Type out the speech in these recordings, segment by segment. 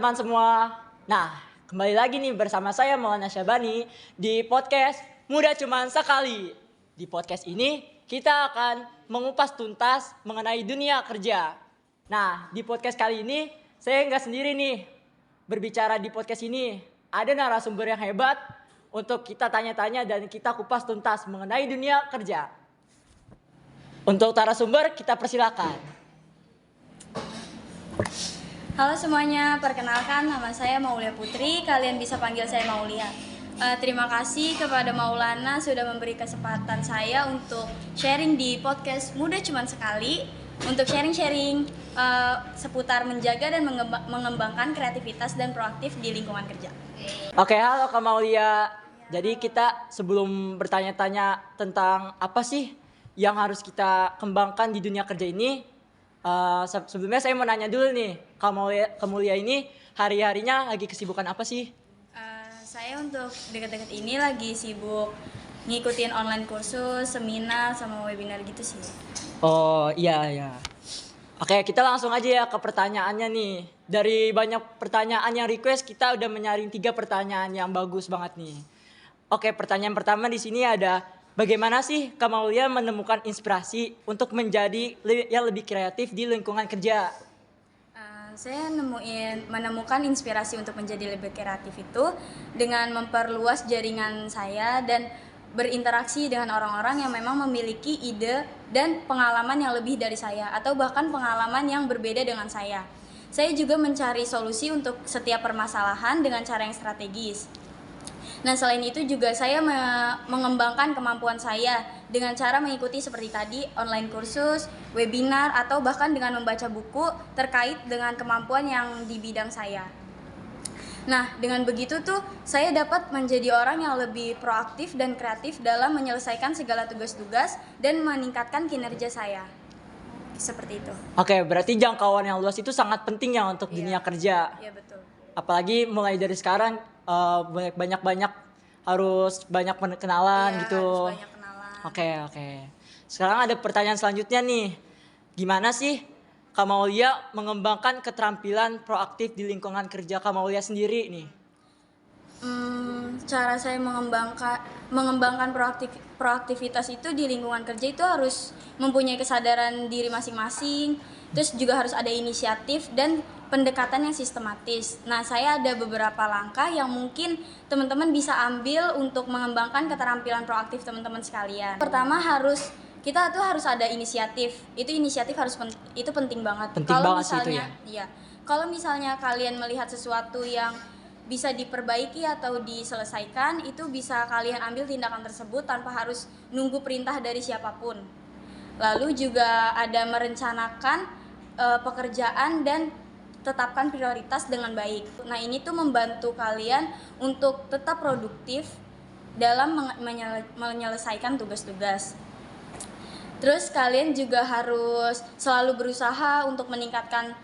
teman-teman semua. Nah, kembali lagi nih bersama saya Maulana Syabani di podcast Muda Cuman Sekali. Di podcast ini kita akan mengupas tuntas mengenai dunia kerja. Nah, di podcast kali ini saya nggak sendiri nih berbicara di podcast ini. Ada narasumber yang hebat untuk kita tanya-tanya dan kita kupas tuntas mengenai dunia kerja. Untuk narasumber kita persilakan. Halo semuanya, perkenalkan nama saya Maulia Putri, kalian bisa panggil saya Maulia. Terima kasih kepada Maulana sudah memberi kesempatan saya untuk sharing di podcast Muda Cuman Sekali, untuk sharing-sharing seputar menjaga dan mengembangkan kreativitas dan proaktif di lingkungan kerja. Oke, halo Kak Maulia. Jadi kita sebelum bertanya-tanya tentang apa sih yang harus kita kembangkan di dunia kerja ini, sebelumnya saya mau nanya dulu nih, Kak Maulia ini hari-harinya lagi kesibukan apa sih? Saya untuk dekat-dekat ini lagi sibuk ngikutin online kursus, seminar, sama webinar gitu sih. Oh iya. Oke, kita langsung aja ya ke pertanyaannya nih. Dari banyak pertanyaan yang request, kita udah menyaring 3 pertanyaan yang bagus banget nih. Oke, pertanyaan pertama di sini ada, bagaimana sih Kak Maulia menemukan inspirasi untuk menjadi yang lebih kreatif di lingkungan kerja? Saya menemukan inspirasi untuk menjadi lebih kreatif itu dengan memperluas jaringan saya dan berinteraksi dengan orang-orang yang memang memiliki ide dan pengalaman yang lebih dari saya atau bahkan pengalaman yang berbeda dengan saya. Saya juga mencari solusi untuk setiap permasalahan dengan cara yang strategis. Nah, selain itu juga saya mengembangkan kemampuan saya dengan cara mengikuti seperti tadi online kursus, webinar, atau bahkan dengan membaca buku terkait dengan kemampuan yang di bidang saya. Nah, dengan begitu tuh saya dapat menjadi orang yang lebih proaktif dan kreatif dalam menyelesaikan segala tugas-tugas dan meningkatkan kinerja saya. Seperti itu. Oke, berarti jangkauan yang luas itu sangat penting ya untuk dunia kerja. Iya, betul. Apalagi mulai dari sekarang banyak harus banyak kenalan gitu. Harus banyak kenalan. Oke. Sekarang ada pertanyaan selanjutnya nih. Gimana sih Kak Maulia mengembangkan keterampilan proaktif di lingkungan kerja Kak Maulia sendiri nih? Cara saya mengembangkan proaktivitas itu di lingkungan kerja itu harus mempunyai kesadaran diri masing-masing, terus juga harus ada inisiatif dan pendekatan yang sistematis. Nah, saya ada beberapa langkah yang mungkin teman-teman bisa ambil untuk mengembangkan keterampilan proaktif teman-teman sekalian. Pertama, kita tuh harus ada inisiatif. Itu inisiatif itu penting banget. Kalau misalnya, kalau misalnya kalian melihat sesuatu yang bisa diperbaiki atau diselesaikan, itu bisa kalian ambil tindakan tersebut tanpa harus nunggu perintah dari siapapun. Lalu juga ada merencanakan pekerjaan dan tetapkan prioritas dengan baik. Nah, ini tuh membantu kalian untuk tetap produktif dalam menyelesaikan tugas-tugas. Terus kalian juga harus selalu berusaha untuk meningkatkan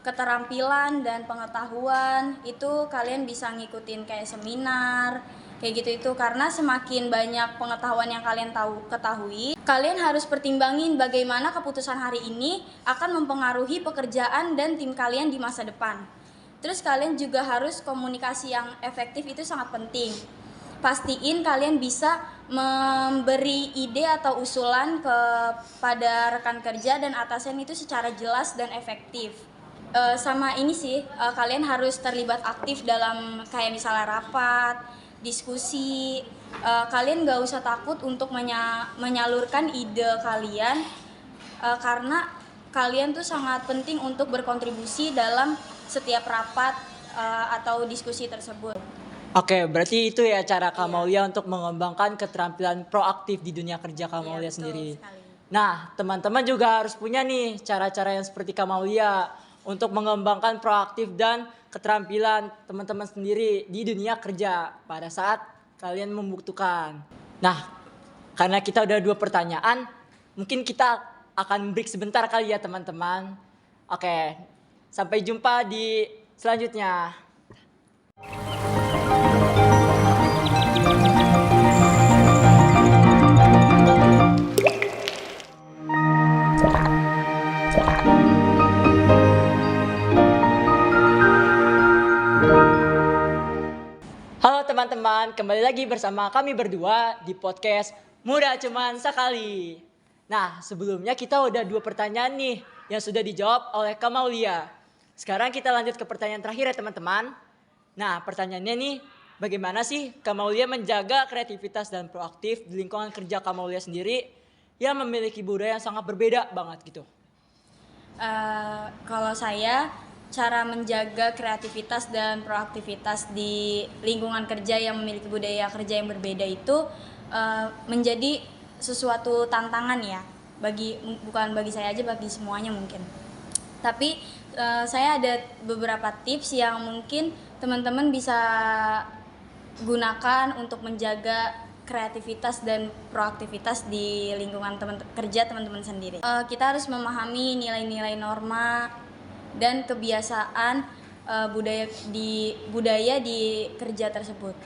keterampilan dan pengetahuan. Itu kalian bisa ngikutin kayak seminar, kayak gitu itu, karena semakin banyak pengetahuan yang kalian ketahui, kalian harus pertimbangin bagaimana keputusan hari ini akan mempengaruhi pekerjaan dan tim kalian di masa depan. Terus kalian juga harus komunikasi yang efektif, itu sangat penting. Pastiin kalian bisa memberi ide atau usulan kepada rekan kerja dan atasan itu secara jelas dan efektif. Sama ini sih, kalian harus terlibat aktif dalam kayak misalnya rapat, diskusi. Kalian gak usah takut untuk menyalurkan ide kalian, karena kalian tuh sangat penting untuk berkontribusi dalam setiap rapat atau diskusi tersebut. Oke, berarti itu ya cara Kak Maulia untuk mengembangkan keterampilan proaktif di dunia kerja Kak Maulia sendiri. Sekali. Nah, teman-teman juga harus punya nih cara-cara yang seperti Kak Maulia untuk mengembangkan proaktif dan keterampilan teman-teman sendiri di dunia kerja pada saat kalian membutuhkan. Nah, karena kita udah 2 pertanyaan, mungkin kita akan break sebentar kali ya teman-teman. Oke, sampai jumpa di selanjutnya. lagi bersama kami berdua di podcast Muda Cuman Sekali. Nah, sebelumnya kita udah 2 pertanyaan nih yang sudah dijawab oleh Kamaulia. Sekarang kita lanjut ke pertanyaan terakhir ya teman-teman. Nah, pertanyaannya nih, bagaimana sih Kamaulia menjaga kreativitas dan proaktif di lingkungan kerja Kamaulia sendiri yang memiliki budaya yang sangat berbeda banget gitu? Kalau saya, cara menjaga kreativitas dan proaktivitas di lingkungan kerja yang memiliki budaya kerja yang berbeda itu menjadi sesuatu tantangan ya, bukan bagi saya aja, bagi semuanya mungkin. Tapi saya ada beberapa tips yang mungkin teman-teman bisa gunakan untuk menjaga kreativitas dan proaktivitas di lingkungan kerja teman-teman sendiri. Kita harus memahami nilai-nilai norma dan kebiasaan budaya di kerja tersebut.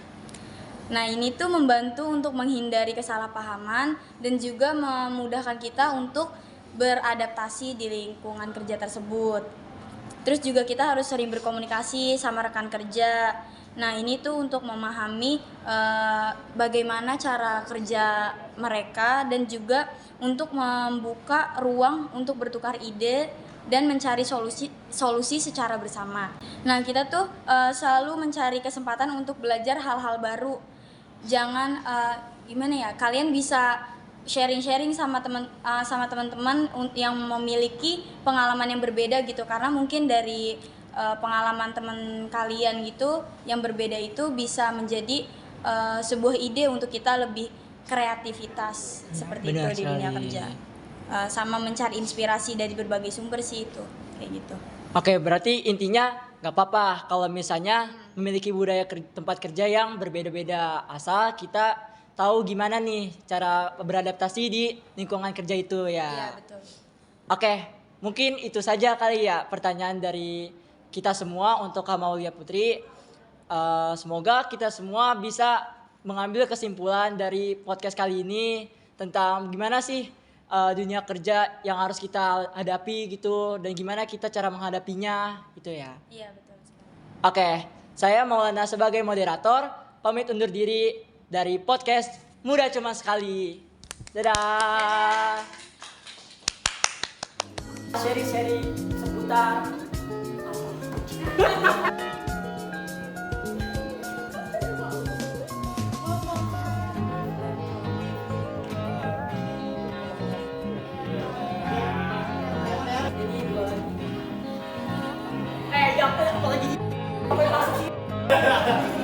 Nah, ini tuh membantu untuk menghindari kesalahpahaman dan juga memudahkan kita untuk beradaptasi di lingkungan kerja tersebut. Terus juga kita harus sering berkomunikasi sama rekan kerja. Nah, ini tuh untuk memahami bagaimana cara kerja mereka dan juga untuk membuka ruang untuk bertukar ide dan mencari solusi secara bersama. Nah, kita tuh selalu mencari kesempatan untuk belajar hal-hal baru. Jangan kalian bisa sharing sama teman-teman yang memiliki pengalaman yang berbeda gitu, karena mungkin dari pengalaman teman kalian gitu yang berbeda itu bisa menjadi sebuah ide untuk kita lebih kreativitas seperti Benar itu di dunia sekali. kerja. Sama mencari inspirasi dari berbagai sumber sih itu kayak gitu. Oke, berarti intinya nggak apa-apa kalau misalnya memiliki budaya tempat kerja yang berbeda-beda, asal kita tahu gimana nih cara beradaptasi di lingkungan kerja itu ya. Iya, betul. Oke, mungkin itu saja kali ya pertanyaan dari kita semua untuk Kamaulia Putri. Semoga kita semua bisa mengambil kesimpulan dari podcast kali ini tentang gimana sih dunia kerja yang harus kita hadapi gitu, dan gimana kita cara menghadapinya gitu ya. Iya, betul sekali. Oke, saya Maulana sebagai moderator pamit undur diri dari podcast Muda Cuma Sekali. Dadah. Sharing-sharing seputar jangan apa lagi. Apa yang